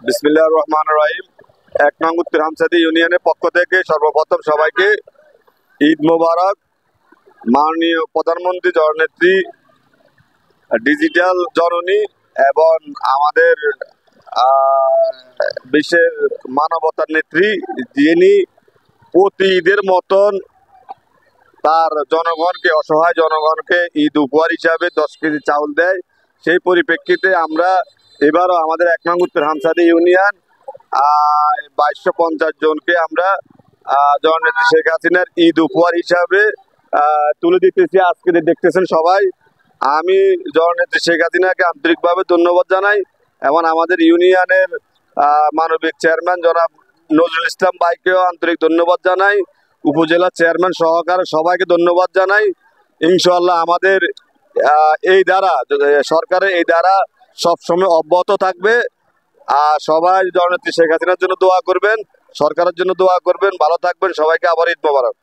বিসমিল্লাহির রহমানির রহিম। ১ নং উত্তর হামসাদি ইউনিয়নের পক্ষ থেকে সর্বপ্রথম সবাইকে ঈদ মোবারক। মাননীয় প্রধানমন্ত্রী জননেত্রী, ডিজিটাল জননী এবং আমাদের বিশ্বের মানবতার নেত্রী, যিনি প্রতি ঈদের মতন তার জনগণকে, অসহায় জনগণকে ঈদ উপহার হিসাবে 10 কেজি চাউল দেয়। সেই পরিপ্রেক্ষিতে আমরা এবারও আমাদের ১ নং উত্তর হামসাদি ইউনিয়ন ২২৫০ জনকে আমরা জননেত্রী শেখ হাসিনার ঈদ উপহার হিসাবে তুলে দিতেছি। আজকে দেখতেছেন সবাই, আমি জননেত্রী শেখ হাসিনাকে আন্তরিকভাবে ধন্যবাদ জানাই এবং আমাদের ইউনিয়নের মানবিক চেয়ারম্যান জনাব নজরুল ইসলাম ভাইকেও আন্তরিক ধন্যবাদ জানাই। উপজেলা চেয়ারম্যান সহকারে সবাইকে ধন্যবাদ জানাই। ইনশাআল্লাহ আমাদের এই দ্বারা সরকারের এই দ্বারা সবসময় অব্যাহত থাকবে। সবাই জননেত্রী শেখ হাসিনার জন্য দোয়া করবেন, সরকারের জন্য দোয়া করবেন। ভালো থাকবেন, সবাইকে আবার ঈদ মোবারক।